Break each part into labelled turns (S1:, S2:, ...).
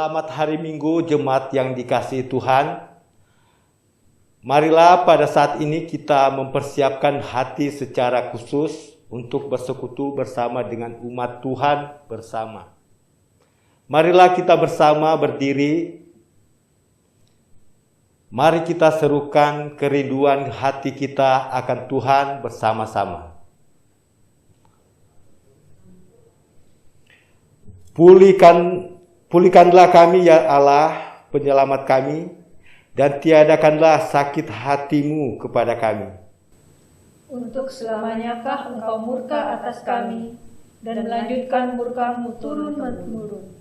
S1: Selamat hari Minggu jemaat yang dikasihi Tuhan. Marilah pada saat ini kita mempersiapkan hati secara khusus untuk bersekutu bersama dengan umat Tuhan bersama. Marilah kita bersama berdiri. Mari kita serukan kerinduan hati kita akan Tuhan bersama-sama. Pulihkanlah kami ya Allah, penyelamat kami, dan tiadakanlah sakit hatimu kepada kami.
S2: Untuk selamanyakah engkau murka atas kami, dan melanjutkan murkamu turun-menurun.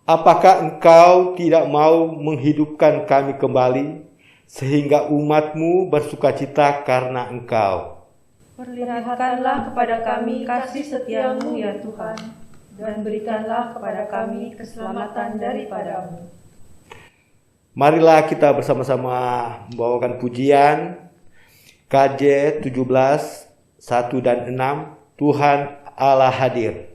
S1: Apakah engkau tidak mau menghidupkan kami kembali, sehingga umatmu bersukacita karena engkau?
S2: Perlihatkanlah kepada kami kasih setiamu ya Tuhan, dan berikanlah kepada kami keselamatan daripadamu.
S1: Marilah kita bersama-sama membawakan pujian KJ 17, 1 dan 6, Tuhan Allah hadir.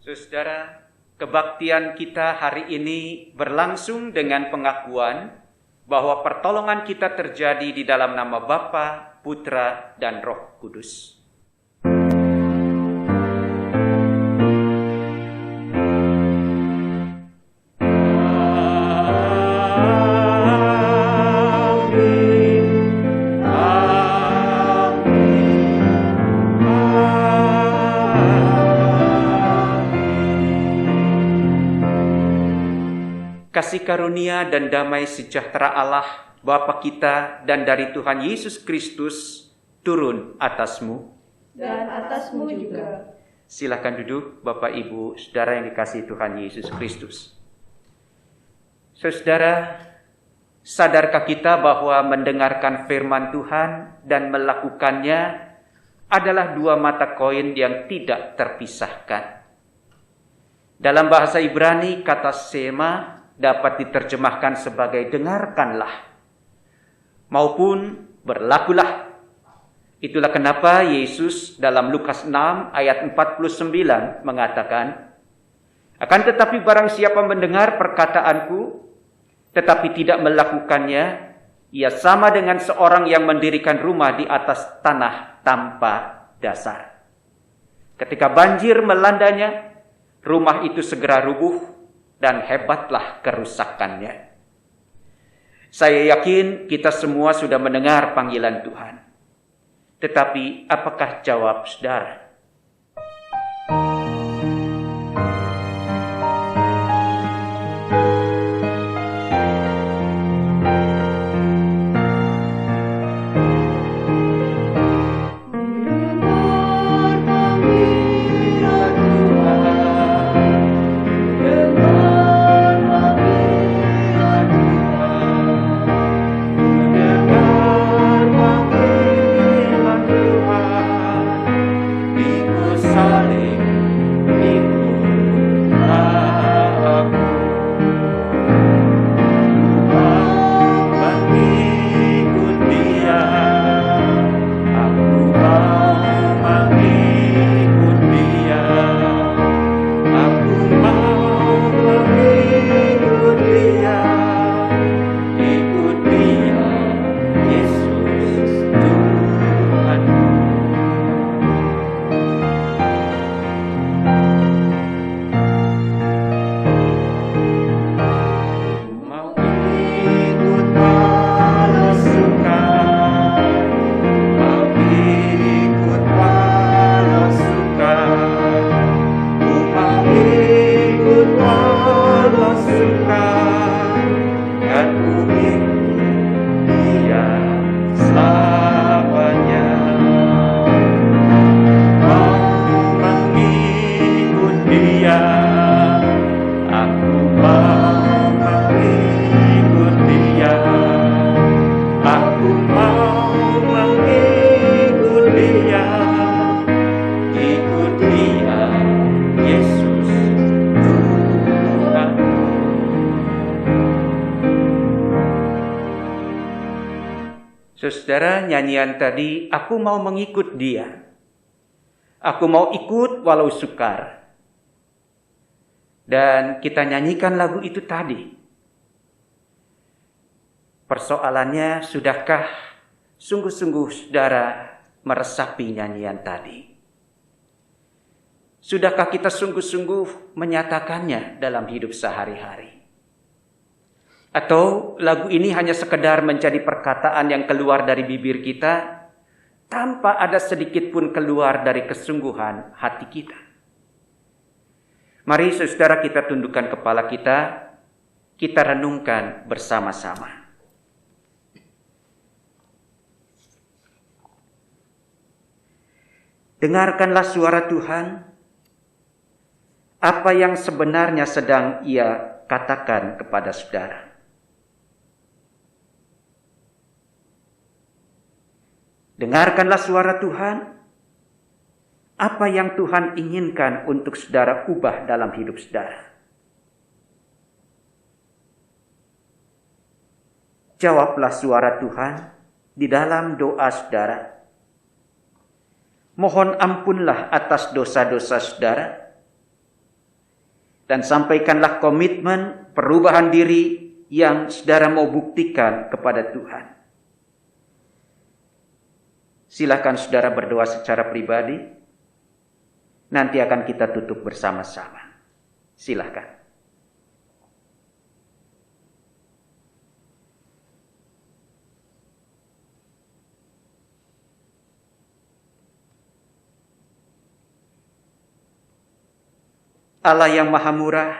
S3: Saudara, kebaktian kita hari ini berlangsung dengan pengakuan bahwa pertolongan kita terjadi di dalam nama Bapa, Putra, dan Roh Kudus. Kasih karunia dan damai sejahtera Allah, Bapa kita dan dari Tuhan Yesus Kristus turun atasmu.
S2: Dan atasmu juga.
S3: Silakan duduk Bapak Ibu, Saudara yang dikasihi Tuhan Yesus Kristus. Saudara, sadarkah kita bahwa mendengarkan firman Tuhan dan melakukannya adalah dua mata koin yang tidak terpisahkan? Dalam bahasa Ibrani, kata sema dapat diterjemahkan sebagai dengarkanlah maupun berlakulah. Itulah kenapa Yesus dalam Lukas 6 ayat 49 mengatakan, akan tetapi barang siapa mendengar perkataanku tetapi tidak melakukannya, ia sama dengan seorang yang mendirikan rumah di atas tanah tanpa dasar. Ketika banjir melandanya, rumah itu segera rubuh dan hebatlah kerusakannya. Saya yakin kita semua sudah mendengar panggilan Tuhan. Tetapi apakah jawab saudara? suka dan ku ikut Dia selamanya. Mau mengikut Dia, aku mau mengikut Dia, aku mau mengikut Dia, ikut Dia, Yesus Tuhan. Saudara, nyanyian tadi, aku mau mengikut Dia. Aku mau ikut walau sukar. Dan kita nyanyikan lagu itu tadi. Persoalannya, sudahkah sungguh-sungguh saudara meresapi nyanyian tadi? Sudahkah kita sungguh-sungguh menyatakannya dalam hidup sehari-hari? Atau lagu ini hanya sekedar menjadi perkataan yang keluar dari bibir kita tanpa ada sedikit pun keluar dari kesungguhan hati kita? Mari saudara kita tundukkan kepala kita renungkan bersama-sama. Dengarkanlah suara Tuhan, apa yang sebenarnya sedang Ia katakan kepada saudara. Dengarkanlah suara Tuhan, apa yang Tuhan inginkan untuk saudara ubah dalam hidup saudara. Jawablah suara Tuhan di dalam doa saudara. Mohon ampunlah atas dosa-dosa saudara. Dan sampaikanlah komitmen perubahan diri yang saudara mau buktikan kepada Tuhan. Silakan saudara berdoa secara pribadi. Nanti akan kita tutup bersama-sama. Silakan. Allah yang Maha Murah,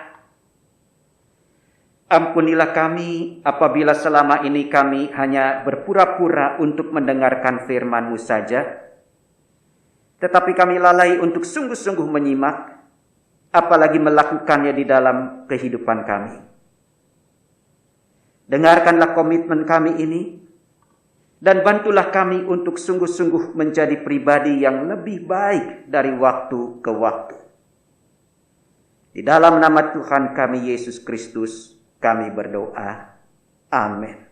S3: ampunilah kami apabila selama ini kami hanya berpura-pura untuk mendengarkan firman-Mu saja, tetapi kami lalai untuk sungguh-sungguh menyimak, apalagi melakukannya di dalam kehidupan kami. Dengarkanlah komitmen kami ini, dan bantulah kami untuk sungguh-sungguh menjadi pribadi yang lebih baik dari waktu ke waktu. Di dalam nama Tuhan kami Yesus Kristus, kami berdoa. Amin.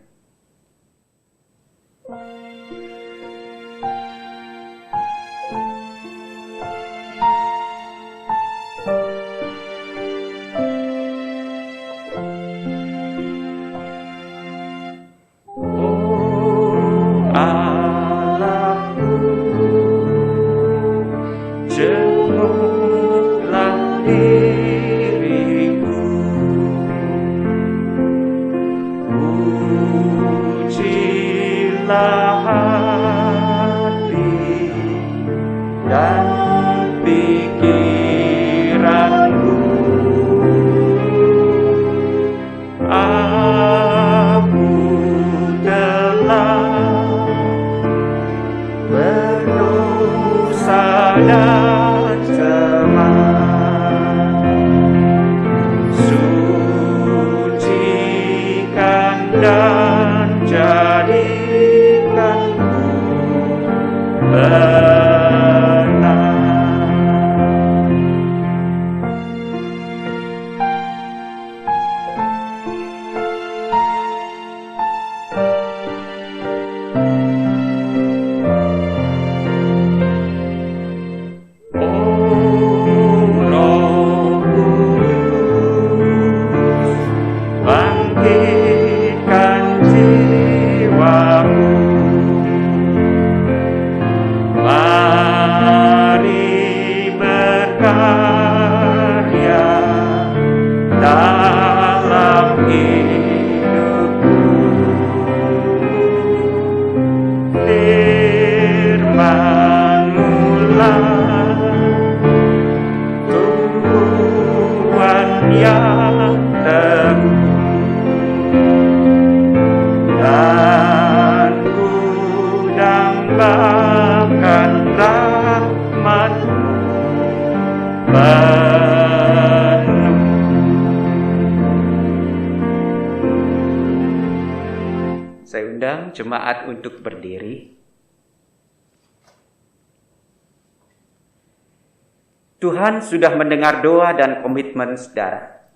S3: yang teguh. mengundang jemaat untuk berdiri. Tuhan sudah mendengar doa dan komitmen saudara.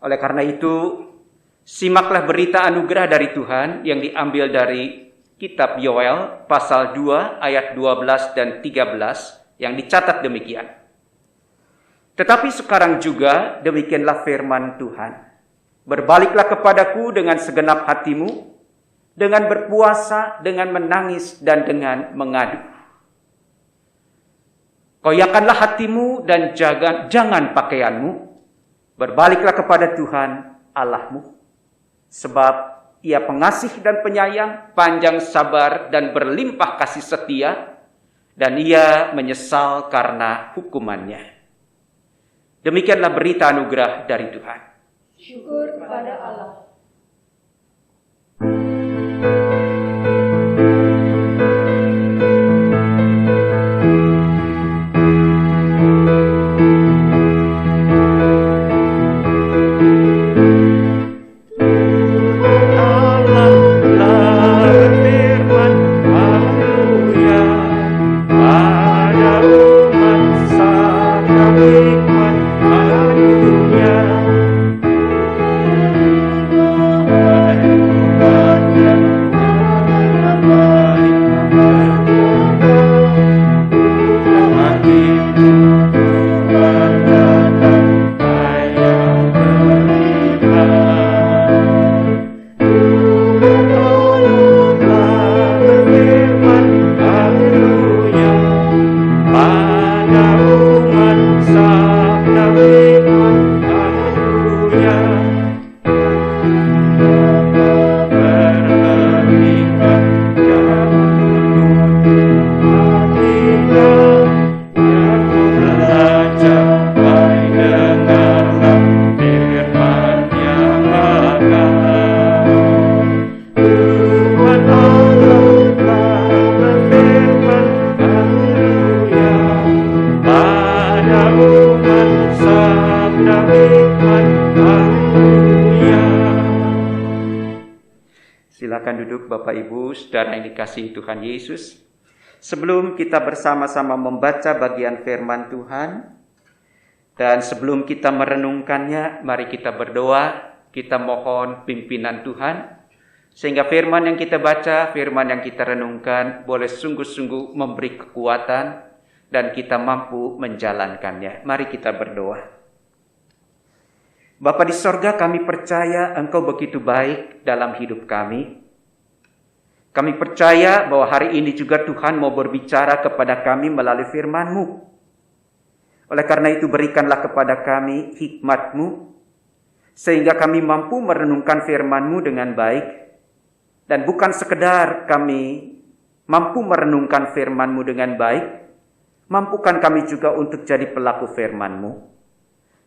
S3: Oleh karena itu, simaklah berita anugerah dari Tuhan yang diambil dari kitab Yoel pasal 2 ayat 12 dan 13 yang dicatat demikian. Tetapi sekarang juga demikianlah firman Tuhan. Berbaliklah kepadaku dengan segenap hatimu, dengan berpuasa, dengan menangis, dan dengan mengadu. Koyakkanlah hatimu dan jangan pakaianmu. Berbaliklah kepada Tuhan Allahmu. Sebab Ia pengasih dan penyayang, panjang sabar dan berlimpah kasih setia, dan Ia menyesal karena hukumannya. Demikianlah berita anugerah dari Tuhan.
S2: Syukur kepada Allah.
S3: Silakan duduk Bapak Ibu, saudara yang dikasihi Tuhan Yesus. Sebelum kita bersama-sama membaca bagian firman Tuhan, dan sebelum kita merenungkannya, mari kita berdoa, kita mohon pimpinan Tuhan, sehingga firman yang kita baca, firman yang kita renungkan, boleh sungguh-sungguh memberi kekuatan, dan kita mampu menjalankannya. Mari kita berdoa. Bapa di sorga, kami percaya Engkau begitu baik dalam hidup kami. Kami percaya bahwa hari ini juga Tuhan mau berbicara kepada kami melalui firman-Mu. Oleh karena itu berikanlah kepada kami hikmat-Mu, sehingga kami mampu merenungkan firman-Mu dengan baik. Dan bukan sekedar kami mampu merenungkan firman-Mu dengan baik, mampukan kami juga untuk jadi pelaku firman-Mu.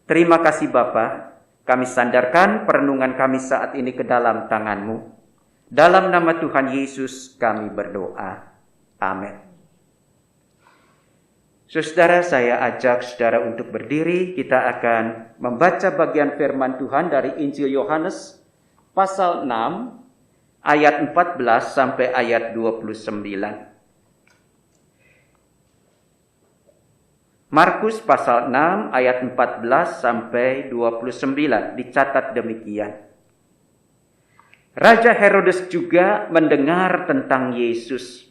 S3: Terima kasih Bapa. Kami sandarkan perenungan kami saat ini ke dalam tangan-Mu. Dalam nama Tuhan Yesus kami berdoa. Amin. Saudara, saya ajak saudara untuk berdiri. Kita akan membaca bagian firman Tuhan dari Injil Yohanes pasal 6 ayat 14 sampai ayat 29. Markus pasal 6 ayat 14 sampai 29 dicatat demikian. Raja Herodes juga mendengar tentang Yesus,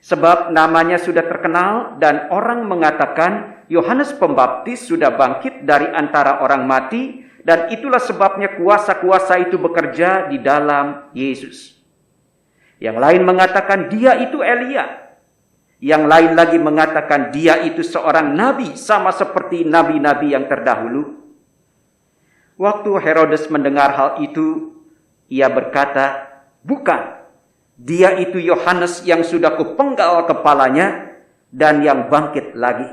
S3: sebab namanya sudah terkenal dan orang mengatakan Yohanes Pembaptis sudah bangkit dari antara orang mati, dan itulah sebabnya kuasa-kuasa itu bekerja di dalam Yesus. Yang lain mengatakan dia itu Elia. Yang lain lagi mengatakan dia itu seorang nabi, sama seperti nabi-nabi yang terdahulu. Waktu Herodes mendengar hal itu, ia berkata, bukan, dia itu Yohanes yang sudah kupenggal kepalanya dan yang bangkit lagi.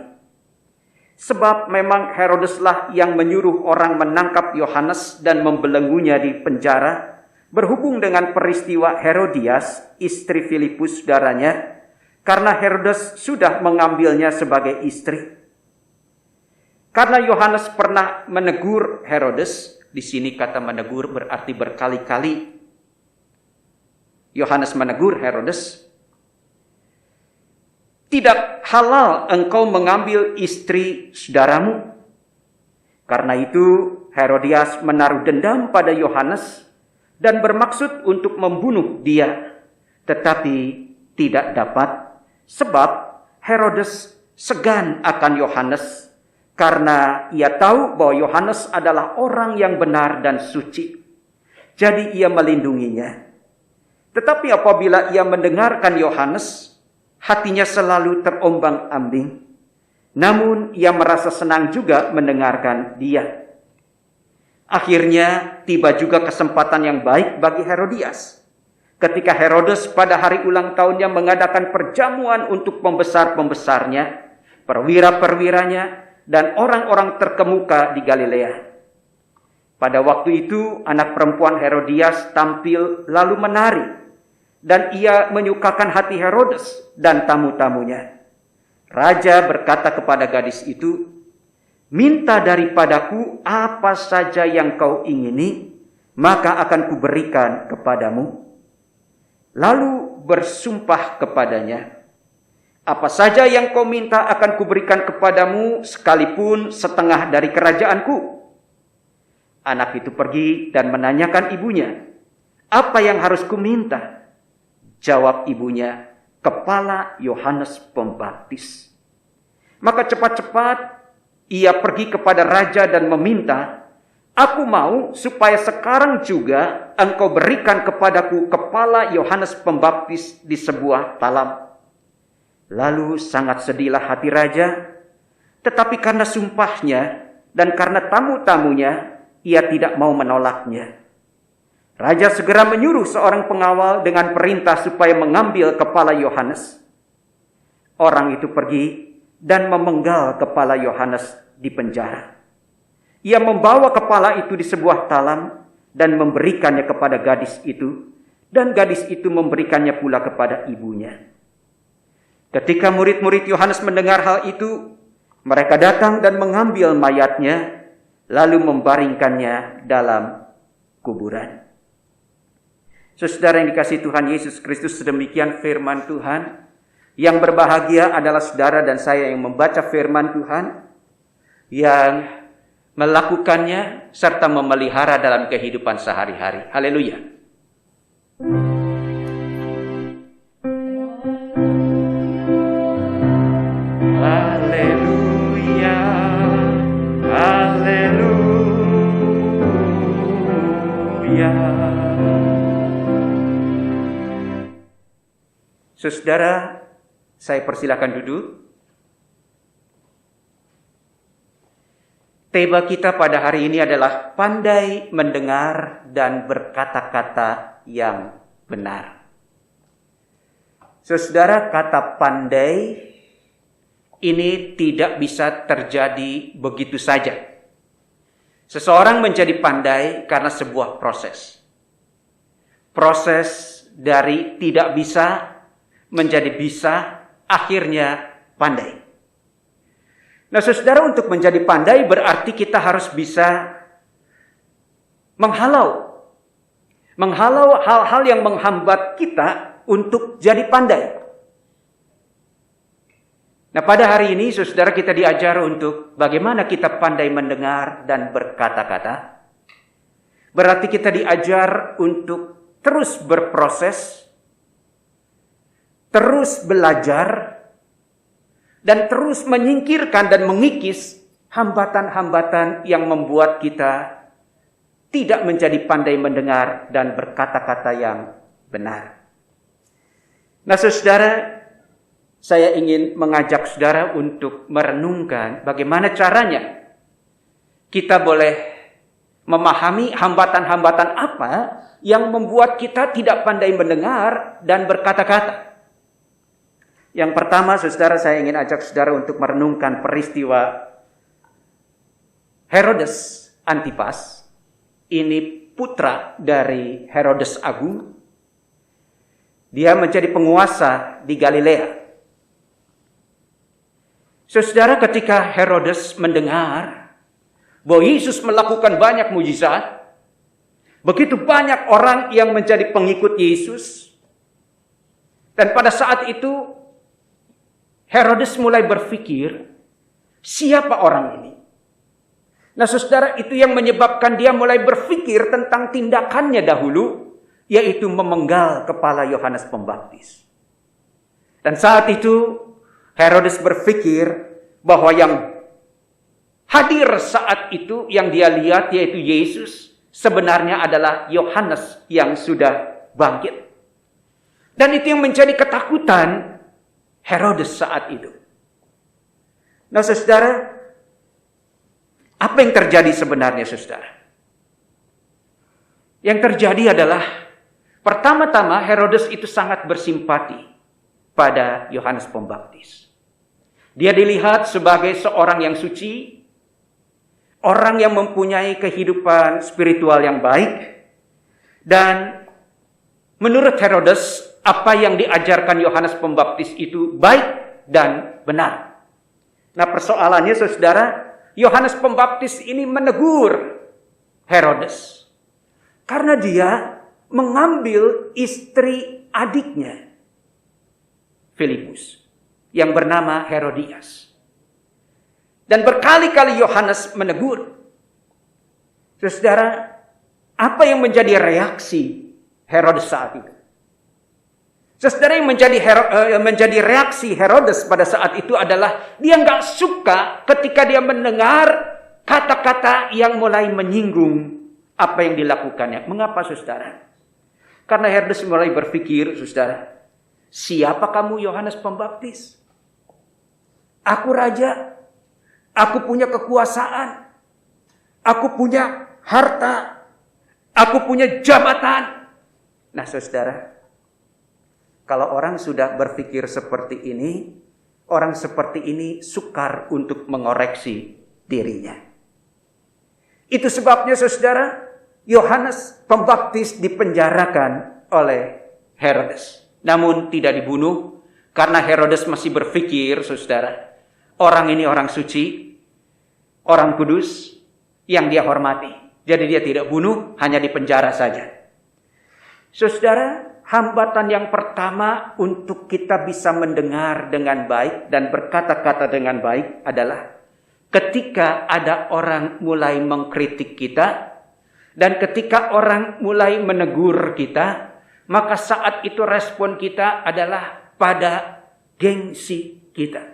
S3: Sebab memang Herodeslah yang menyuruh orang menangkap Yohanes dan membelenggunya di penjara, berhubung dengan peristiwa Herodias, istri Filipus saudaranya, karena Herodes sudah mengambilnya sebagai istri. Karena Yohanes pernah menegur Herodes, di sini kata menegur berarti berkali-kali. Yohanes menegur Herodes, "Tidak halal engkau mengambil istri saudaramu." Karena itu Herodias menaruh dendam pada Yohanes dan bermaksud untuk membunuh dia, tetapi tidak dapat, sebab Herodes segan akan Yohanes karena ia tahu bahwa Yohanes adalah orang yang benar dan suci. Jadi ia melindunginya. Tetapi apabila ia mendengarkan Yohanes, hatinya selalu terombang-ambing. Namun ia merasa senang juga mendengarkan dia. Akhirnya tiba juga kesempatan yang baik bagi Herodias. Ketika Herodes pada hari ulang tahunnya mengadakan perjamuan untuk pembesar-pembesarnya, perwira-perwiranya, dan orang-orang terkemuka di Galilea. Pada waktu itu anak perempuan Herodias tampil lalu menari, dan ia menyukakan hati Herodes dan tamu-tamunya. Raja berkata kepada gadis itu, "Minta daripadaku apa saja yang kau ingini, maka akan kuberikan kepadamu." Lalu bersumpah kepadanya, "Apa saja yang kau minta akan kuberikan kepadamu, sekalipun setengah dari kerajaanku." Anak itu pergi dan menanyakan ibunya, "Apa yang harus kuminta?" Jawab ibunya, "Kepala Yohanes Pembaptis." Maka cepat-cepat ia pergi kepada raja dan meminta, "Aku mau supaya sekarang juga engkau berikan kepadaku kepala Yohanes Pembaptis di sebuah talam." Lalu sangat sedihlah hati raja, tetapi karena sumpahnya dan karena tamu-tamunya, ia tidak mau menolaknya. Raja segera menyuruh seorang pengawal dengan perintah supaya mengambil kepala Yohanes. Orang itu pergi dan memenggal kepala Yohanes di penjara. Ia membawa kepala itu di sebuah talam dan memberikannya kepada gadis itu, dan gadis itu memberikannya pula kepada ibunya. Ketika murid-murid Yohanes mendengar hal itu, mereka datang dan mengambil mayatnya, lalu membaringkannya dalam kuburan. Saudara yang dikasihi Tuhan Yesus Kristus, sedemikian firman Tuhan. Yang berbahagia adalah saudara dan saya yang membaca firman Tuhan, yang melakukannya serta memelihara dalam kehidupan sehari-hari. Haleluya. Haleluya. Haleluya. Saudara, saya persilakan duduk. Tema kita pada hari ini adalah pandai mendengar dan berkata-kata yang benar. Saudara, kata pandai ini tidak bisa terjadi begitu saja. Seseorang menjadi pandai karena sebuah proses. Proses dari tidak bisa menjadi bisa, akhirnya pandai. Nah, saudara, untuk menjadi pandai berarti kita harus bisa menghalau hal-hal yang menghambat kita untuk jadi pandai. Nah, pada hari ini, saudara, kita diajar untuk bagaimana kita pandai mendengar dan berkata-kata. Berarti kita diajar untuk terus berproses, terus belajar, dan terus menyingkirkan dan mengikis hambatan-hambatan yang membuat kita tidak menjadi pandai mendengar dan berkata-kata yang benar. Nah, saudara, saya ingin mengajak saudara untuk merenungkan bagaimana caranya kita boleh memahami hambatan-hambatan apa yang membuat kita tidak pandai mendengar dan berkata-kata. Yang pertama, saudara, saya ingin ajak saudara untuk merenungkan peristiwa Herodes Antipas. Ini putra dari Herodes Agung. Dia menjadi penguasa di Galilea. Saudara, ketika Herodes mendengar bahwa Yesus melakukan banyak mujizat, begitu banyak orang yang menjadi pengikut Yesus, Dan pada saat itu Herodes mulai berpikir, siapa orang ini? Nah saudara, itu yang menyebabkan dia mulai berpikir tentang tindakannya dahulu, yaitu memenggal kepala Yohanes Pembaptis. Dan saat itu Herodes berpikir bahwa yang hadir saat itu yang dia lihat yaitu Yesus sebenarnya adalah Yohanes yang sudah bangkit. Dan itu yang menjadi ketakutan Herodes saat itu. Nah saudara, apa yang terjadi sebenarnya saudara? Yang terjadi adalah pertama-tama Herodes itu sangat bersimpati pada Yohanes Pembaptis. Dia dilihat sebagai seorang yang suci, orang yang mempunyai kehidupan spiritual yang baik, dan menurut Herodes, apa yang diajarkan Yohanes Pembaptis itu baik dan benar. Nah persoalannya saudara, Yohanes Pembaptis ini menegur Herodes karena dia mengambil istri adiknya, Filipus, yang bernama Herodias. Dan berkali-kali Yohanes menegur. Saudara, apa yang menjadi reaksi Herodes saat itu? Saudara, yang menjadi reaksi Herodes pada saat itu adalah dia nggak suka ketika dia mendengar kata-kata yang mulai menyinggung apa yang dilakukannya. Mengapa saudara? Karena Herodes mulai berpikir, saudara, siapa kamu Yohanes Pembaptis? Aku raja, aku punya kekuasaan, aku punya harta, aku punya jabatan. Nah saudara, kalau orang sudah berpikir seperti ini, orang seperti ini sukar untuk mengoreksi dirinya. Itu sebabnya saudara, Yohanes Pembaptis dipenjarakan oleh Herodes. Namun tidak dibunuh, karena Herodes masih berpikir, saudara, orang ini orang suci, orang kudus, yang dia hormati. Jadi dia tidak bunuh, hanya dipenjara saja. Saudara, hambatan yang pertama untuk kita bisa mendengar dengan baik dan berkata-kata dengan baik adalah ketika ada orang mulai mengkritik kita dan ketika orang mulai menegur kita, maka saat itu respon kita adalah pada gengsi kita.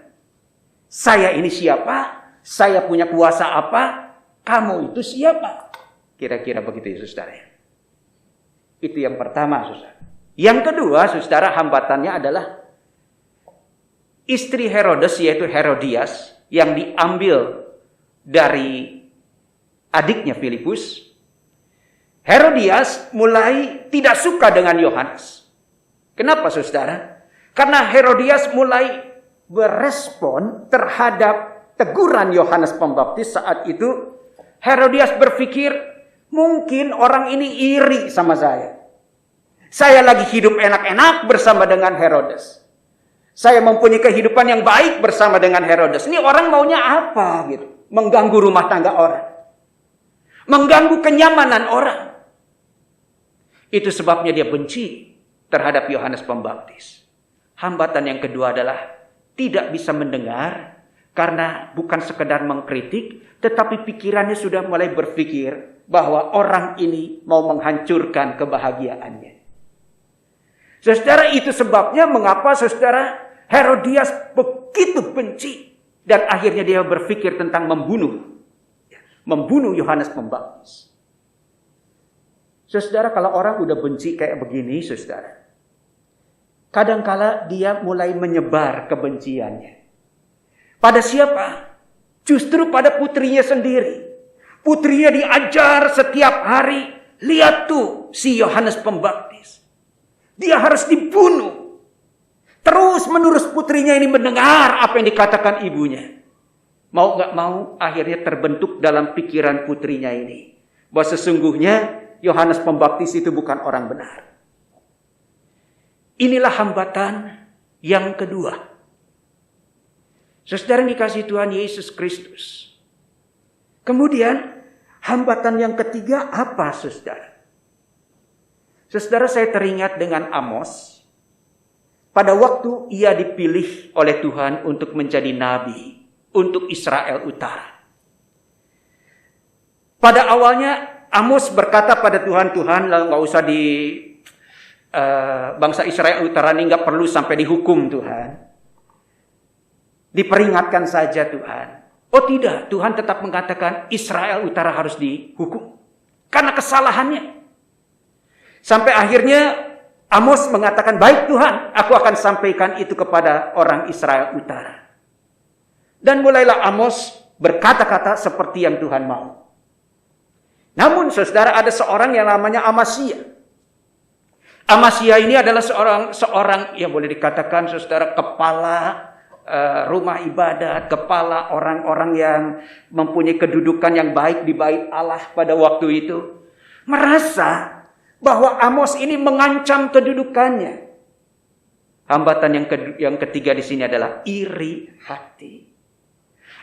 S3: Saya ini siapa? Saya punya kuasa apa? Kamu itu siapa? Kira-kira begitu ya saudara. Itu yang pertama saudara. Yang kedua, saudara, hambatannya adalah istri Herodes, yaitu Herodias, yang diambil dari adiknya Filipus. Herodias mulai tidak suka dengan Yohanes. Kenapa, saudara? Karena Herodias mulai berespon terhadap teguran Yohanes Pembaptis saat itu. Herodias berpikir, mungkin orang ini iri sama saya. Saya lagi hidup enak-enak bersama dengan Herodes. Saya mempunyai kehidupan yang baik bersama dengan Herodes. Ini orang maunya apa gitu? Mengganggu rumah tangga orang. Mengganggu kenyamanan orang. Itu sebabnya dia benci terhadap Yohanes Pembaptis. Hambatan yang kedua adalah tidak bisa mendengar karena bukan sekedar mengkritik, tetapi pikirannya sudah mulai berpikir bahwa orang ini mau menghancurkan kebahagiaannya. Saudara, itu sebabnya mengapa saudara Herodias begitu benci dan akhirnya dia berpikir tentang membunuh Yohanes Pembaptis. Saudara, kalau orang udah benci kayak begini, saudara, kadangkala dia mulai menyebar kebenciannya. Pada siapa? Justru pada putrinya sendiri. Putrinya diajar setiap hari, lihat tuh si Yohanes Pembaptis. Dia harus dibunuh. Terus menerus putrinya ini mendengar apa yang dikatakan ibunya. Mau gak mau akhirnya terbentuk dalam pikiran putrinya ini. Bahwa sesungguhnya Yohanes Pembaptis itu bukan orang benar. Inilah hambatan yang kedua. Saudara yang dikasihi Tuhan Yesus Kristus. Kemudian hambatan yang ketiga apa saudara? Saudara, saya teringat dengan Amos. pada waktu ia dipilih oleh Tuhan untuk menjadi nabi untuk Israel Utara. Pada awalnya Amos berkata pada Tuhan, Tuhan nggak usah di bangsa Israel Utara ini nggak perlu sampai dihukum Tuhan. Diperingatkan saja Tuhan. Oh tidak, Tuhan tetap mengatakan Israel Utara harus dihukum karena kesalahannya. Sampai akhirnya Amos mengatakan, baik Tuhan, aku akan sampaikan itu kepada orang Israel Utara. Dan mulailah Amos berkata-kata seperti yang Tuhan mau. Namun saudara, ada seorang yang namanya Amasya. Amasya ini adalah seorang yang boleh dikatakan saudara kepala rumah ibadat, kepala orang-orang yang mempunyai kedudukan yang baik di bait Allah pada waktu itu. Merasa bahwa Amos ini mengancam kedudukannya. Hambatan yang ketiga di sini adalah iri hati.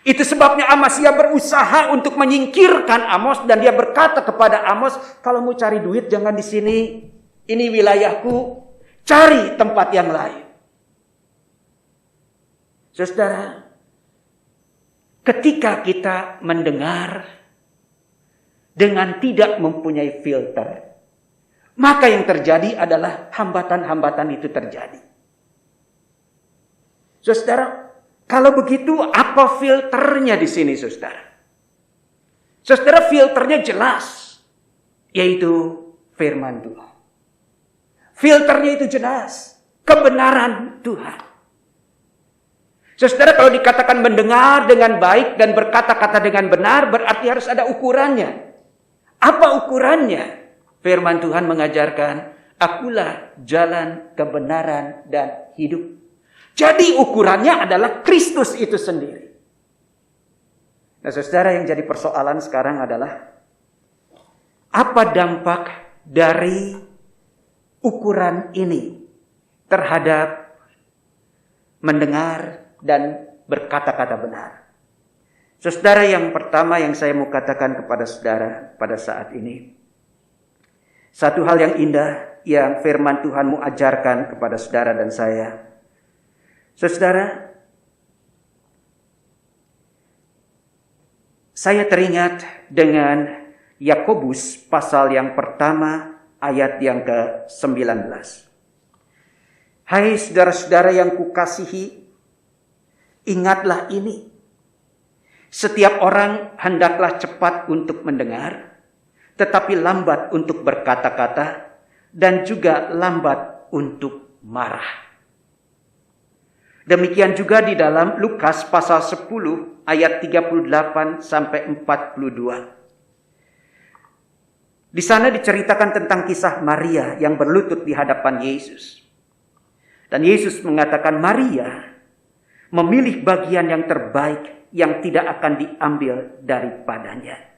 S3: Itu sebabnya Amasya berusaha untuk menyingkirkan Amos dan dia berkata kepada Amos, kalau mau cari duit jangan di sini. Ini wilayahku, cari tempat yang lain. Saudara, ketika kita mendengar dengan tidak mempunyai filter, maka yang terjadi adalah hambatan-hambatan itu terjadi. Saudara, kalau begitu apa filternya di sini, saudara? Saudara, filternya jelas, yaitu firman Tuhan. Filternya itu jelas, kebenaran Tuhan. Saudara, kalau dikatakan mendengar dengan baik dan berkata-kata dengan benar, berarti harus ada ukurannya. Apa ukurannya? Firman Tuhan mengajarkan, akulah jalan, kebenaran, dan hidup. Jadi ukurannya adalah Kristus itu sendiri. Nah saudara, yang jadi persoalan sekarang adalah, apa dampak dari ukuran ini terhadap mendengar dan berkata-kata benar? Saudara, yang pertama yang saya mau katakan kepada saudara pada saat ini, satu hal yang indah yang firman Tuhan mau ajarkan kepada saudara dan saya. Saudara, saya teringat dengan Yakobus pasal yang pertama ayat yang ke-19. Hai saudara-saudara yang kukasihi, ingatlah ini. Setiap orang hendaklah cepat untuk mendengar, tetapi lambat untuk berkata-kata, dan juga lambat untuk marah. Demikian juga di dalam Lukas pasal 10 ayat 38 sampai 42. Di sana diceritakan tentang kisah Maria yang berlutut di hadapan Yesus. Dan Yesus mengatakan Maria memilih bagian yang terbaik yang tidak akan diambil daripadanya.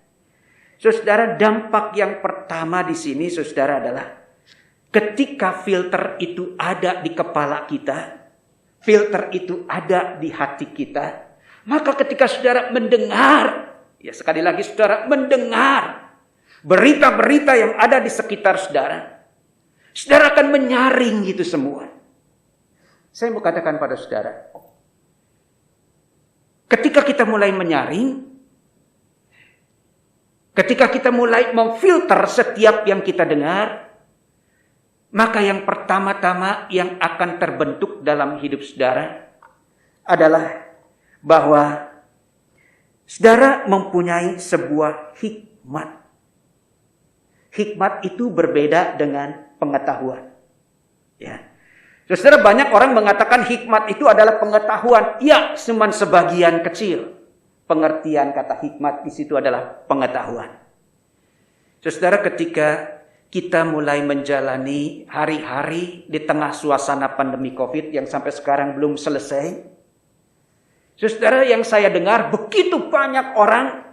S3: Saudara, dampak yang pertama di sini, saudara, adalah ketika filter itu ada di kepala kita, filter itu ada di hati kita, maka ketika saudara mendengar, ya sekali lagi saudara mendengar berita-berita yang ada di sekitar saudara, saudara akan menyaring itu semua. Saya mau katakan pada saudara, ketika kita mulai menyaring, ketika kita mulai memfilter setiap yang kita dengar, maka yang pertama-tama yang akan terbentuk dalam hidup saudara adalah bahwa saudara mempunyai sebuah hikmat. Hikmat itu berbeda dengan pengetahuan. Ya. Saudara, banyak orang mengatakan hikmat itu adalah pengetahuan. Ya, cuma sebagian kecil. Pengertian kata hikmat di situ adalah pengetahuan. Saudara, ketika kita mulai menjalani hari-hari di tengah suasana pandemi COVID yang sampai sekarang belum selesai. Saudara, yang saya dengar begitu banyak orang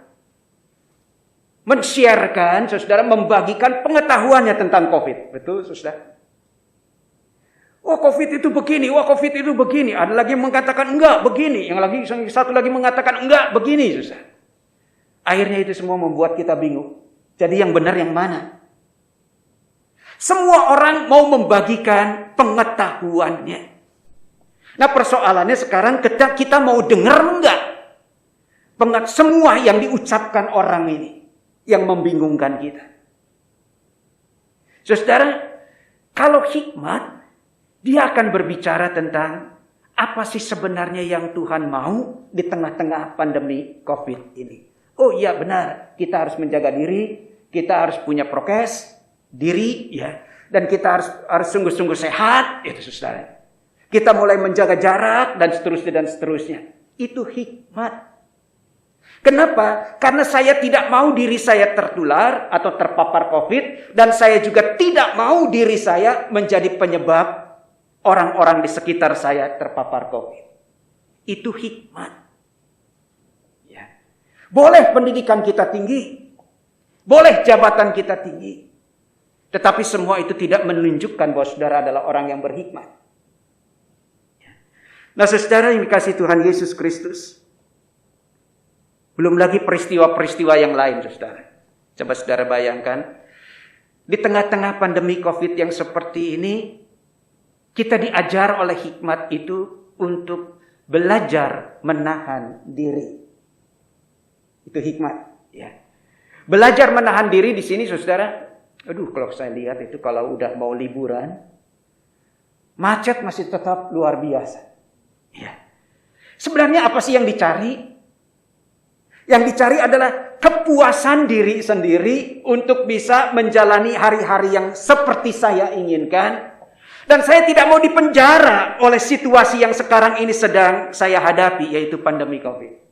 S3: men-sharekan, saudara, membagikan pengetahuannya tentang COVID. Betul, saudara? Wah, COVID itu begini, wah COVID itu begini. Ada lagi yang mengatakan enggak begini, yang satu lagi mengatakan enggak begini, saudara. Akhirnya itu semua membuat kita bingung. Jadi yang benar yang mana? Semua orang mau membagikan pengetahuannya. Nah persoalannya sekarang kita mau dengar enggak semua yang diucapkan orang ini yang membingungkan kita. Saudara, kalau hikmat, dia akan berbicara tentang apa sih sebenarnya yang Tuhan mau di tengah-tengah pandemi COVID ini. Oh iya benar, kita harus menjaga diri, kita harus punya prokes diri, ya, dan kita harus sungguh-sungguh sehat, itu saudara. Kita mulai menjaga jarak dan seterusnya. Itu hikmat. Kenapa? Karena saya tidak mau diri saya tertular atau terpapar COVID, dan saya juga tidak mau diri saya menjadi penyebab orang-orang di sekitar saya terpapar COVID. Itu hikmat. Ya. Boleh pendidikan kita tinggi, boleh jabatan kita tinggi, tetapi semua itu tidak menunjukkan bahwa saudara adalah orang yang berhikmat. Nah saudara yang dikasihi Tuhan Yesus Kristus, belum lagi peristiwa-peristiwa yang lain saudara. Coba saudara bayangkan, di tengah-tengah pandemi COVID yang seperti ini, kita diajar oleh hikmat itu untuk belajar menahan diri. Itu hikmat, ya. Belajar menahan diri di sini saudara, kalau saya lihat itu kalau udah mau liburan, macet masih tetap luar biasa. Ya. Sebenarnya apa sih yang dicari? Yang dicari adalah kepuasan diri sendiri untuk bisa menjalani hari-hari yang seperti saya inginkan. Dan saya tidak mau dipenjara oleh situasi yang sekarang ini sedang saya hadapi, yaitu pandemi COVID.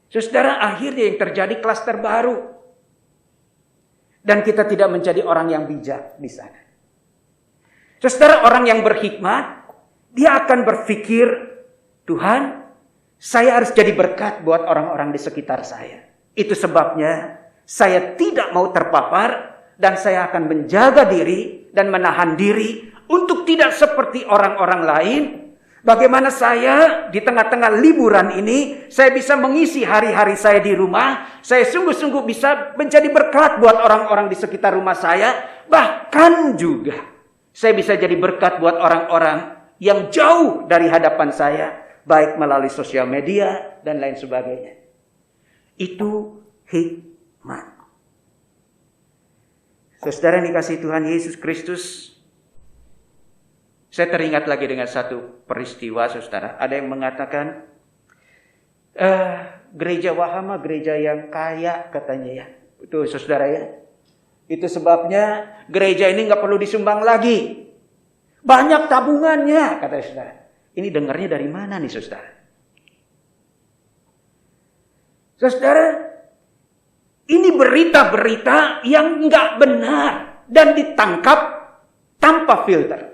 S3: Saudara, akhirnya yang terjadi klaster baru. Dan kita tidak menjadi orang yang bijak di sana. Saudara, orang yang berhikmat, dia akan berpikir, Tuhan, saya harus jadi berkat buat orang-orang di sekitar saya. Itu sebabnya saya tidak mau terpapar dan saya akan menjaga diri dan menahan diri untuk tidak seperti orang-orang lain. Bagaimana saya di tengah-tengah liburan ini, saya bisa mengisi hari-hari saya di rumah. Saya sungguh-sungguh bisa menjadi berkat buat orang-orang di sekitar rumah saya. Bahkan juga saya bisa jadi berkat buat orang-orang yang jauh dari hadapan saya, baik melalui sosial media dan lain sebagainya. Itu hikmat. Saudara yang dikasihi Tuhan Yesus Kristus, saya teringat lagi dengan satu peristiwa saudara. Ada yang mengatakan, gereja Wahama gereja yang kaya katanya ya. Itu saudara ya. Itu sebabnya gereja ini nggak perlu disumbang lagi. Banyak tabungannya, kata saudara. Ini dengarnya dari mana nih saudara? Saudara, ini berita-berita yang nggak benar dan ditangkap tanpa filter.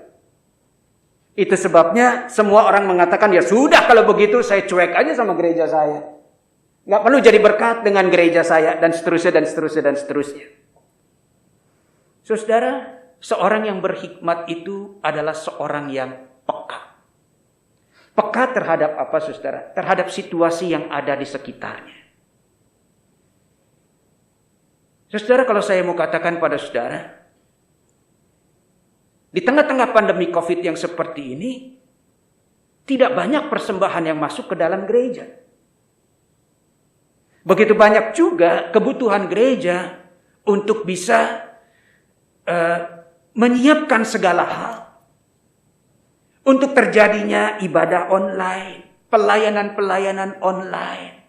S3: Itu sebabnya semua orang mengatakan, ya sudah kalau begitu saya cuek aja sama gereja saya. Nggak perlu jadi berkat dengan gereja saya, dan seterusnya, dan seterusnya, dan seterusnya. Saudara, seorang yang berhikmat itu adalah seorang yang peka. Peka terhadap apa saudara? Terhadap situasi yang ada di sekitarnya. Saudara, kalau saya mau katakan pada saudara, di tengah-tengah pandemi COVID yang seperti ini, tidak banyak persembahan yang masuk ke dalam gereja. Begitu banyak juga kebutuhan gereja untuk bisa menyiapkan segala hal untuk terjadinya ibadah online, pelayanan-pelayanan online.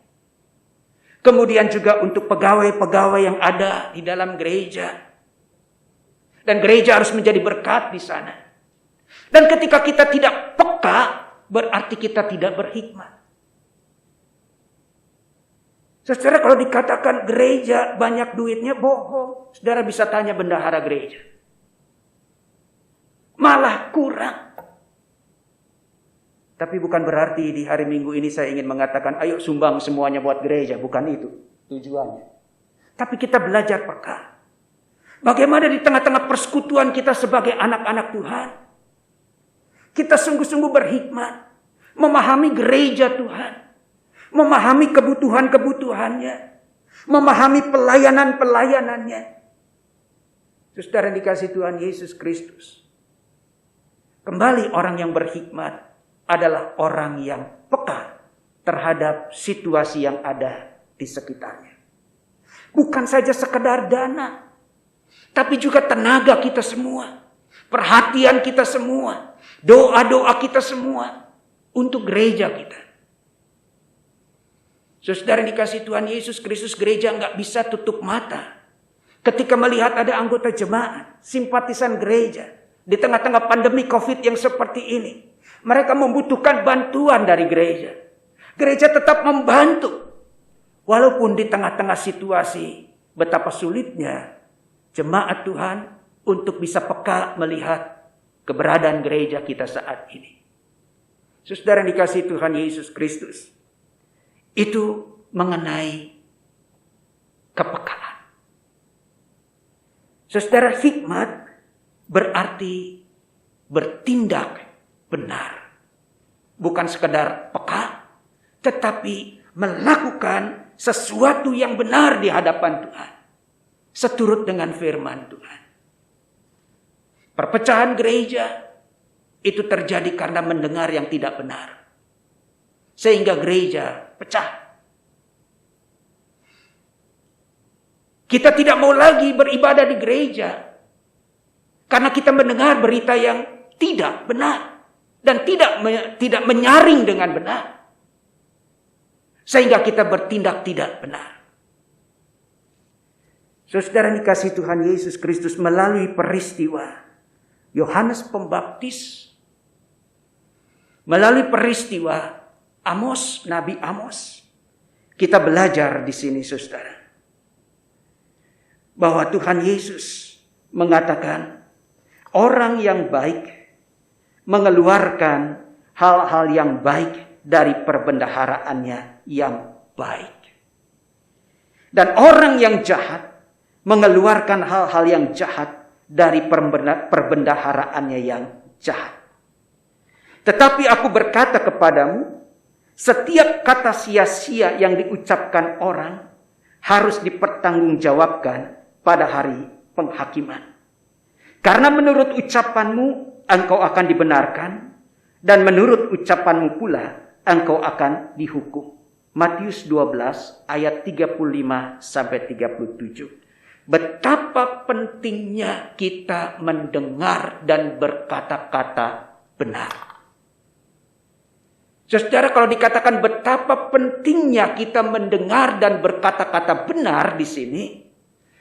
S3: Kemudian juga untuk pegawai-pegawai yang ada di dalam gereja. Dan gereja harus menjadi berkat di sana. Dan ketika kita tidak peka, berarti kita tidak berhikmat. Saudara, kalau dikatakan gereja banyak duitnya, bohong. Saudara bisa tanya bendahara gereja. Malah kurang. Tapi bukan berarti di hari Minggu ini saya ingin mengatakan, ayo sumbang semuanya buat gereja. Bukan itu tujuannya. Tapi kita belajar peka. Bagaimana di tengah-tengah persekutuan kita sebagai anak-anak Tuhan, kita sungguh-sungguh berhikmat. Memahami gereja Tuhan. Memahami kebutuhan-kebutuhannya. Memahami pelayanan-pelayanannya. Saudara dikasih Tuhan Yesus Kristus. Kembali, orang yang berhikmat adalah orang yang peka terhadap situasi yang ada di sekitarnya. Bukan saja sekedar dana, tapi juga tenaga kita semua, perhatian kita semua, doa-doa kita semua untuk gereja kita. Saudara dikasih Tuhan Yesus Kristus, gereja nggak bisa tutup mata ketika melihat ada anggota jemaat, simpatisan gereja di tengah-tengah pandemi COVID yang seperti ini. Mereka membutuhkan bantuan dari gereja. Gereja tetap membantu. Walaupun di tengah-tengah situasi betapa sulitnya jemaat Tuhan untuk bisa peka melihat keberadaan gereja kita saat ini. Saudara yang dikasihi Tuhan Yesus Kristus, itu mengenai kepekaan. Saudara, hikmat berarti bertindak benar. Bukan sekedar peka, tetapi melakukan sesuatu yang benar di hadapan Tuhan, seturut dengan firman Tuhan. Perpecahan gereja itu terjadi karena mendengar yang tidak benar, sehingga gereja pecah. Kita tidak mau lagi beribadah di gereja karena kita mendengar berita yang tidak benar dan tidak menyaring dengan benar, sehingga kita bertindak tidak benar. Saudara dikasihi Tuhan Yesus Kristus, melalui peristiwa Yohanes Pembaptis, melalui peristiwa Amos, Nabi Amos, kita belajar di sini, saudara, bahwa Tuhan Yesus mengatakan orang yang baik mengeluarkan hal-hal yang baik dari perbendaharaannya yang baik. Dan orang yang jahat mengeluarkan hal-hal yang jahat dari perbendaharaannya yang jahat. Tetapi aku berkata kepadamu, setiap kata sia-sia yang diucapkan orang harus dipertanggungjawabkan pada hari penghakiman. Karena menurut ucapanmu engkau akan dibenarkan, dan menurut ucapanmu pula engkau akan dihukum. Matius 12 ayat 35 sampai 37. Betapa pentingnya kita mendengar dan berkata-kata benar. Saudara, kalau dikatakan betapa pentingnya kita mendengar dan berkata-kata benar di sini,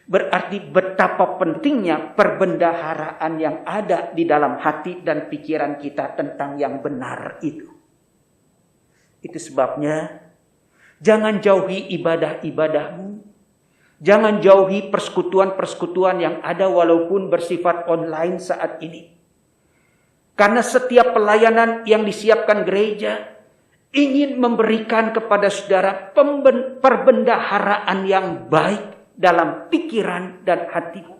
S3: berarti betapa pentingnya perbendaharaan yang ada di dalam hati dan pikiran kita tentang yang benar itu. Itu sebabnya jangan jauhi ibadah-ibadahmu. Jangan jauhi persekutuan-persekutuan yang ada walaupun bersifat online saat ini. Karena setiap pelayanan yang disiapkan gereja ingin memberikan kepada saudara perbendaharaan yang baik dalam pikiran dan hatimu,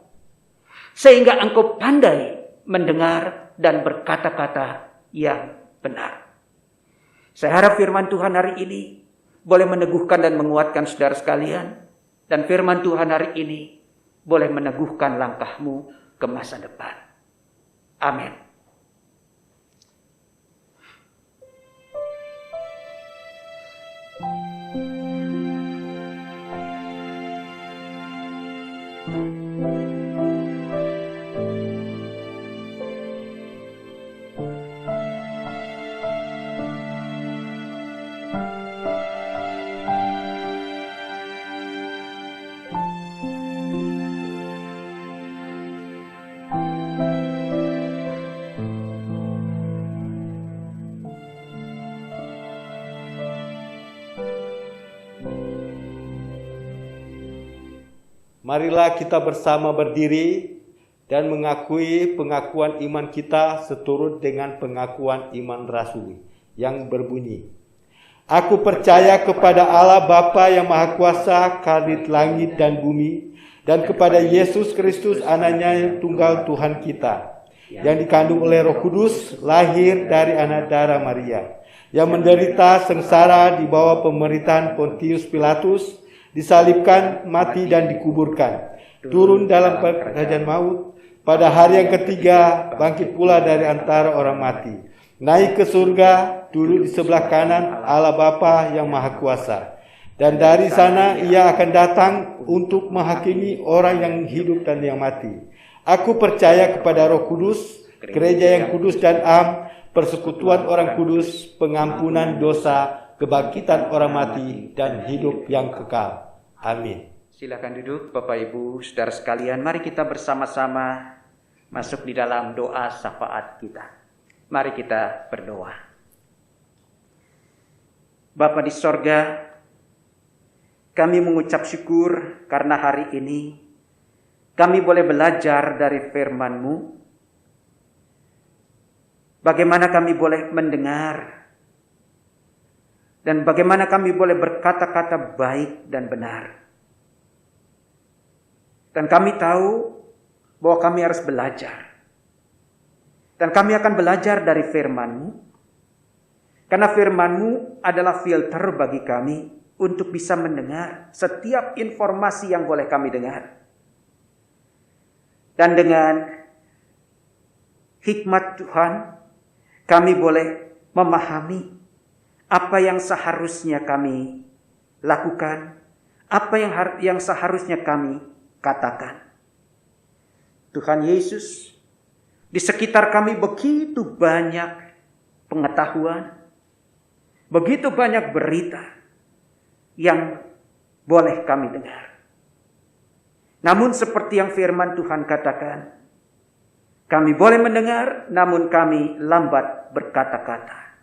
S3: sehingga engkau pandai mendengar dan berkata-kata yang benar. Saya harap firman Tuhan hari ini boleh meneguhkan dan menguatkan saudara sekalian, dan firman Tuhan hari ini boleh meneguhkan langkahmu ke masa depan. Amin.
S1: Marilah kita bersama berdiri dan mengakui pengakuan iman kita seturut dengan pengakuan iman rasuli yang berbunyi, Aku percaya kepada Allah Bapa yang Maha Kuasa, Khalid langit dan bumi, dan kepada Yesus Kristus anaknya yang tunggal Tuhan kita, yang dikandung oleh Roh Kudus, lahir dari anak darah Maria, yang menderita sengsara di bawah pemerintahan Pontius Pilatus, disalibkan, mati dan dikuburkan, turun dalam kerajaan maut, Pada hari yang ketiga, bangkit pula dari antara orang mati. Naik ke surga, duduk di sebelah kanan Allah Bapa yang Maha Kuasa. Dan dari sana ia akan datang untuk menghakimi orang yang hidup dan yang mati. Aku percaya kepada Roh Kudus, gereja yang kudus dan am, persekutuan orang kudus, pengampunan dosa, kebangkitan orang mati, dan hidup yang kekal. Amin.
S3: Silakan duduk Bapak Ibu, saudara sekalian. Mari kita bersama-sama masuk di dalam doa syafaat kita. Mari kita berdoa. Bapa di sorga, kami mengucap syukur karena hari ini kami boleh belajar dari firman-Mu. Bagaimana kami boleh mendengar dan bagaimana kami boleh berkata-kata baik dan benar. Dan kami tahu bahwa kami harus belajar. Dan kami akan belajar dari firman-Mu. Karena firman-Mu adalah filter bagi kami untuk bisa mendengar setiap informasi yang boleh kami dengar. Dan dengan hikmat Tuhan, kami boleh memahami apa yang seharusnya kami lakukan, apa yang seharusnya kami katakan. Tuhan Yesus, di sekitar kami begitu banyak pengetahuan, begitu banyak berita yang boleh kami dengar. Namun seperti yang firman Tuhan katakan, kami boleh mendengar, namun kami lambat berkata-kata.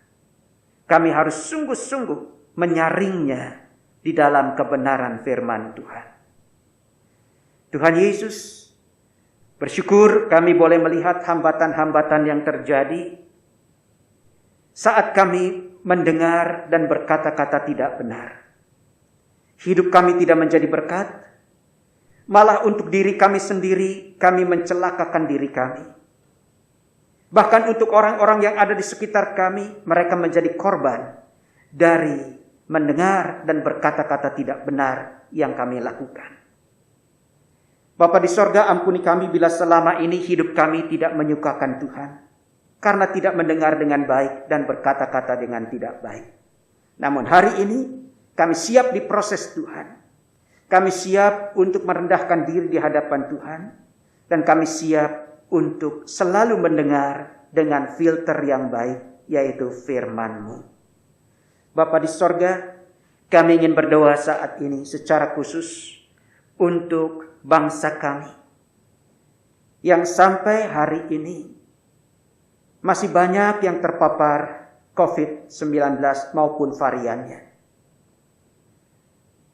S3: Kami harus sungguh-sungguh menyaringnya di dalam kebenaran firman Tuhan. Tuhan Yesus, bersyukur kami boleh melihat hambatan-hambatan yang terjadi saat kami mendengar dan berkata-kata tidak benar. Hidup kami tidak menjadi berkat, malah untuk diri kami sendiri, kami mencelakakan diri kami. Bahkan untuk orang-orang yang ada di sekitar kami, mereka menjadi korban dari mendengar dan berkata-kata tidak benar yang kami lakukan. Bapa di sorga, ampuni kami bila selama ini hidup kami tidak menyukakan Tuhan, karena tidak mendengar dengan baik dan berkata-kata dengan tidak baik. Namun hari ini kami siap diproses Tuhan. Kami siap untuk merendahkan diri di hadapan Tuhan. Dan kami siap untuk selalu mendengar dengan filter yang baik, yaitu firman-Mu. Bapa di sorga, kami ingin berdoa saat ini secara khusus untuk bangsa kami. Yang sampai hari ini masih banyak yang terpapar COVID-19 maupun variannya.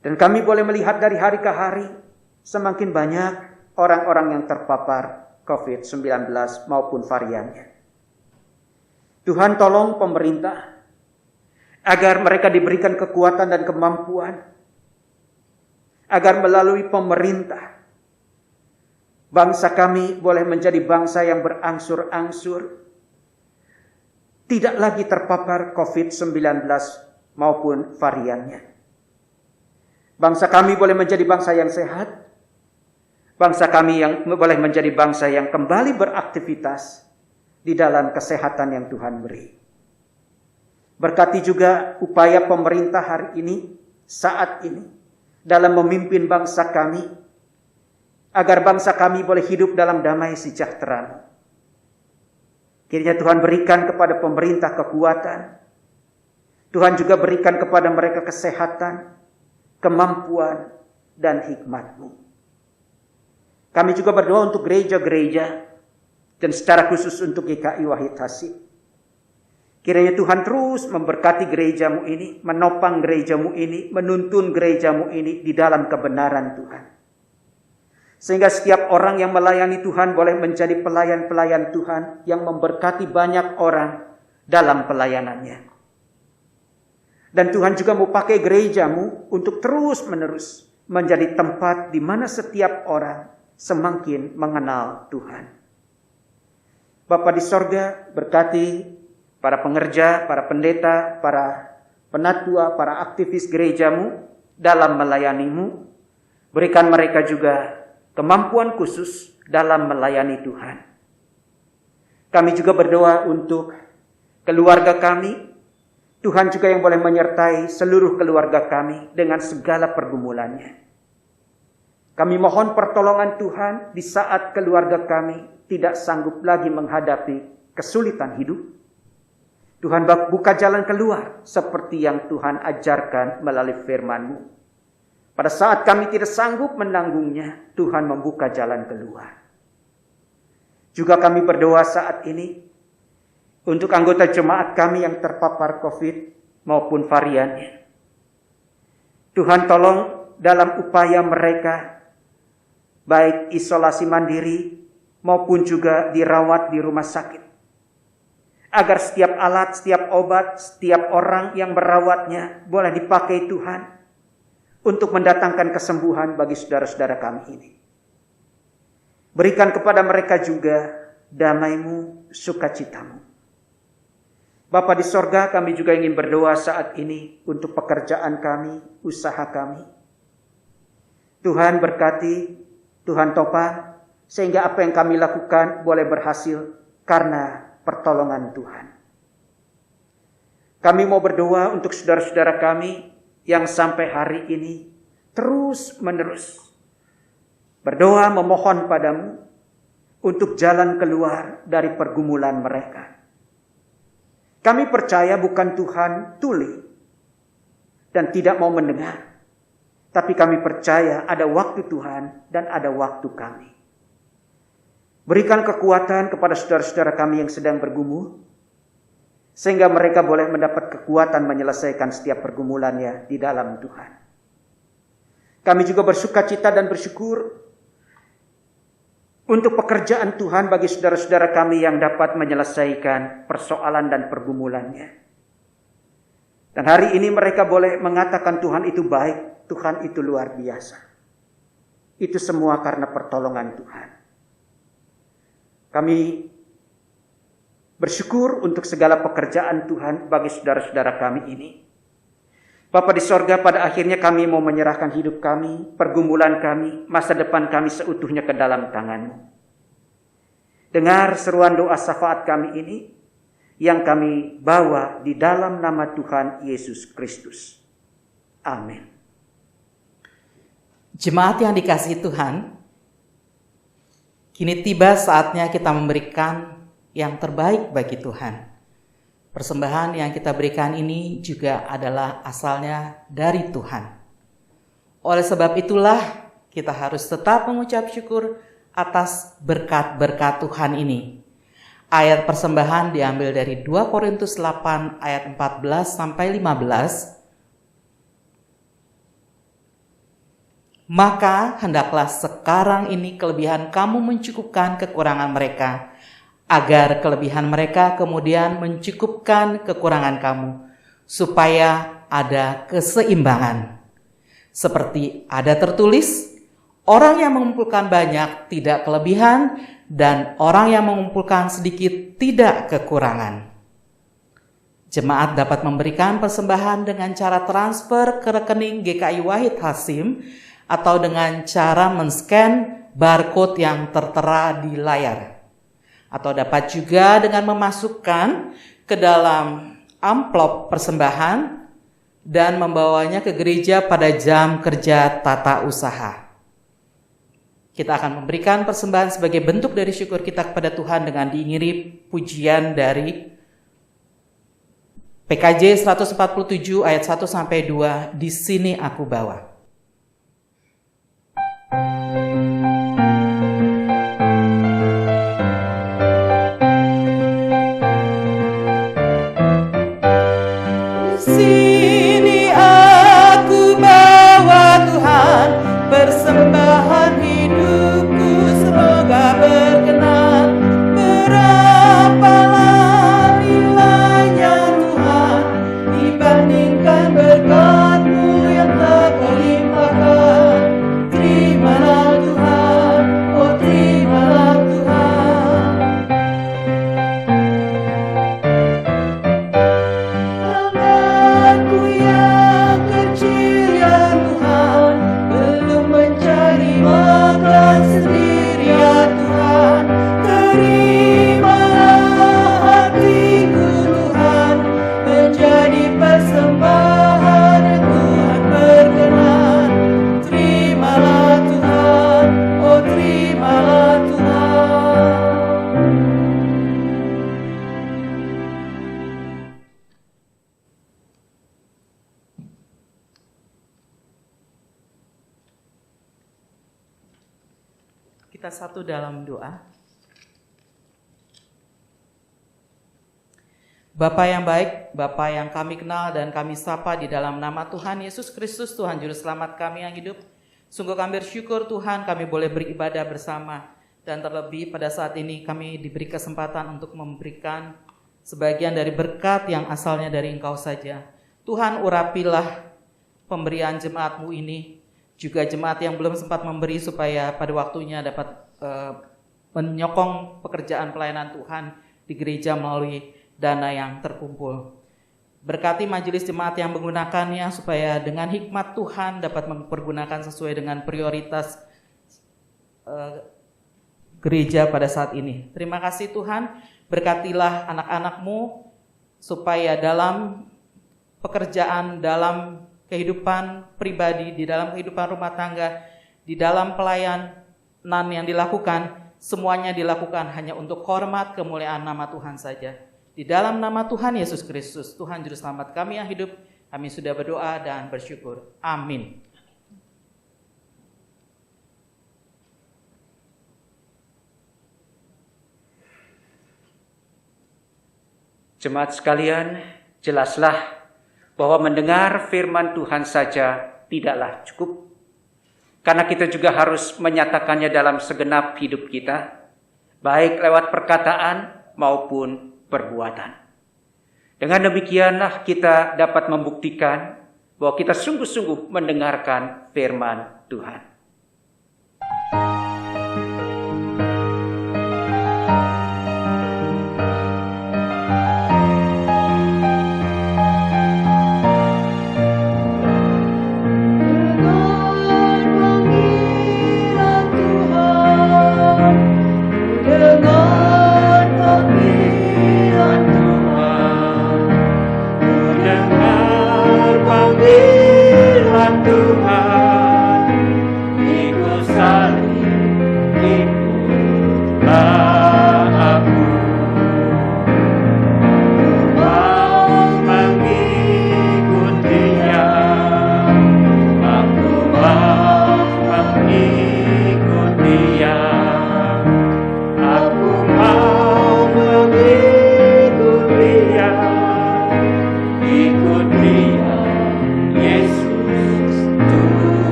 S3: Dan kami boleh melihat dari hari ke hari, semakin banyak orang-orang yang terpapar COVID-19 maupun variannya. Tuhan tolong pemerintah, agar mereka diberikan kekuatan dan kemampuan, agar melalui pemerintah, bangsa kami boleh menjadi bangsa yang berangsur-angsur, tidak lagi terpapar COVID-19 maupun variannya. Bangsa kami boleh menjadi bangsa yang sehat. Bangsa kami yang boleh menjadi bangsa yang kembali beraktivitas di dalam kesehatan yang Tuhan beri. Berkati juga upaya pemerintah hari ini, saat ini, dalam memimpin bangsa kami, agar bangsa kami boleh hidup dalam damai sejahtera. Kiranya Tuhan berikan kepada pemerintah kekuatan. Tuhan juga berikan kepada mereka kesehatan, kemampuan, dan hikmat-Mu. Kami juga berdoa untuk gereja-gereja, dan secara khusus untuk GKI Wahid Hasim. Kiranya Tuhan terus memberkati gereja-Mu ini, menopang gereja-Mu ini, menuntun gereja-Mu ini di dalam kebenaran Tuhan. Sehingga setiap orang yang melayani Tuhan boleh menjadi pelayan-pelayan Tuhan yang memberkati banyak orang dalam pelayanannya. Dan Tuhan juga mau pakai gereja-Mu untuk terus-menerus menjadi tempat di mana setiap orang semakin mengenal Tuhan. Bapa di sorga, berkati para pengerja, para pendeta, para penatua, para aktivis gereja-Mu dalam melayani-Mu. Berikan mereka juga kemampuan khusus dalam melayani Tuhan. Kami juga berdoa untuk keluarga kami. Tuhan juga yang boleh menyertai seluruh keluarga kami dengan segala pergumulannya. Kami mohon pertolongan Tuhan di saat keluarga kami tidak sanggup lagi menghadapi kesulitan hidup. Tuhan buka jalan keluar seperti yang Tuhan ajarkan melalui firman-Mu. Pada saat kami tidak sanggup menanggungnya, Tuhan membuka jalan keluar. Juga kami berdoa saat ini untuk anggota jemaat kami yang terpapar COVID maupun variannya. Tuhan tolong dalam upaya mereka, baik isolasi mandiri maupun juga dirawat di rumah sakit. Agar setiap alat, setiap obat, setiap orang yang merawatnya boleh dipakai Tuhan untuk mendatangkan kesembuhan bagi saudara-saudara kami ini. Berikan kepada mereka juga damai-Mu, sukacita-Mu. Bapa di sorga, kami juga ingin berdoa saat ini untuk pekerjaan kami, usaha kami. Tuhan berkati, Tuhan topang, sehingga apa yang kami lakukan boleh berhasil karena pertolongan Tuhan. Kami mau berdoa untuk saudara-saudara kami yang sampai hari ini terus menerus berdoa memohon padamu untuk jalan keluar dari pergumulan mereka. Kami percaya bukan Tuhan tuli dan tidak mau mendengar. Tapi kami percaya ada waktu Tuhan dan ada waktu kami. Berikan kekuatan kepada saudara-saudara kami yang sedang bergumul, sehingga mereka boleh mendapat kekuatan menyelesaikan setiap pergumulannya di dalam Tuhan. Kami juga bersukacita dan bersyukur untuk pekerjaan Tuhan bagi saudara-saudara kami yang dapat menyelesaikan persoalan dan pergumulannya. Dan hari ini mereka boleh mengatakan Tuhan itu baik, Tuhan itu luar biasa. Itu semua karena pertolongan Tuhan. Kami bersyukur untuk segala pekerjaan Tuhan bagi saudara-saudara kami ini. Bapa di sorga, pada akhirnya kami mau menyerahkan hidup kami, pergumulan kami, masa depan kami seutuhnya ke dalam tangan-Mu. Dengar seruan doa syafaat kami ini yang kami bawa di dalam nama Tuhan Yesus Kristus. Amin.
S4: Jemaat yang dikasihi Tuhan, kini tiba saatnya kita memberikan yang terbaik bagi Tuhan. Persembahan yang kita berikan ini juga adalah asalnya dari Tuhan. Oleh sebab itulah kita harus tetap mengucap syukur atas berkat-berkat Tuhan ini. Ayat persembahan diambil dari 2 Korintus 8 ayat 14 sampai 15. Maka hendaklah sekarang ini kelebihan kamu mencukupkan kekurangan mereka, agar kelebihan mereka kemudian mencukupkan kekurangan kamu, supaya ada keseimbangan. Seperti ada tertulis, orang yang mengumpulkan banyak tidak kelebihan, dan orang yang mengumpulkan sedikit tidak kekurangan. Jemaat dapat memberikan persembahan dengan cara transfer ke rekening GKI Wahid Hasim, atau dengan cara men-scan barcode yang tertera di layar. Atau dapat juga dengan memasukkan ke dalam amplop persembahan dan membawanya ke gereja pada jam kerja tata usaha. Kita akan memberikan persembahan sebagai bentuk dari syukur kita kepada Tuhan dengan diiringi pujian dari PKJ 147 ayat 1 sampai 2, di sini aku bawa. Sini aku bawa Tuhan, persembahan hidupku semoga berkenan. Berapalah nilainya Tuhan dibandingkan berkat-Mu yang tak berlipat. Kita satu dalam doa. Bapa yang baik, Bapa yang kami kenal dan kami sapa di dalam nama Tuhan Yesus Kristus, Tuhan Juru Selamat kami yang hidup. Sungguh kami bersyukur Tuhan kami boleh beribadah bersama. Dan terlebih pada saat ini kami diberi kesempatan untuk memberikan sebagian dari berkat yang asalnya dari Engkau saja. Tuhan urapilah pemberian jemaat-Mu ini, juga jemaat yang belum sempat memberi supaya pada waktunya dapat menyokong pekerjaan pelayanan Tuhan di gereja melalui dana yang terkumpul. Berkati majelis jemaat yang menggunakannya supaya dengan hikmat Tuhan dapat mempergunakan sesuai dengan prioritas gereja pada saat ini. Terima kasih Tuhan, berkatilah anak-anak-Mu supaya dalam pekerjaan, dalam kehidupan pribadi, di dalam kehidupan rumah tangga, di dalam pelayanan yang dilakukan, semuanya dilakukan hanya untuk hormat kemuliaan nama Tuhan saja. Di dalam nama Tuhan Yesus Kristus, Tuhan Juru Selamat kami yang hidup, kami sudah berdoa dan bersyukur. Amin.
S3: Jemaat sekalian, jelaslah bahwa mendengar firman Tuhan saja tidaklah cukup. Karena kita juga harus menyatakannya dalam segenap hidup kita, baik lewat perkataan maupun perbuatan. Dengan demikianlah kita dapat membuktikan bahwa kita sungguh-sungguh mendengarkan firman Tuhan.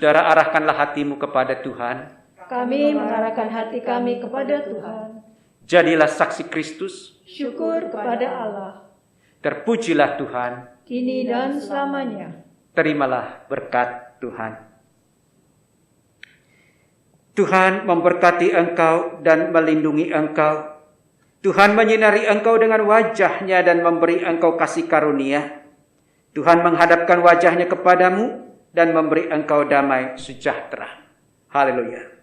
S3: Saudara, arahkanlah hatimu kepada Tuhan.
S2: Kami mengarahkan hati kami kepada Tuhan.
S3: Jadilah saksi Kristus.
S2: Syukur kepada Allah.
S3: Terpujilah Tuhan.
S2: Kini dan selamanya.
S3: Terimalah berkat Tuhan. Tuhan memberkati engkau dan melindungi engkau. Tuhan menyinari engkau dengan wajah-Nya dan memberi engkau kasih karunia. Tuhan menghadapkan wajah-Nya kepadamu dan memberi engkau damai sejahtera. Haleluya.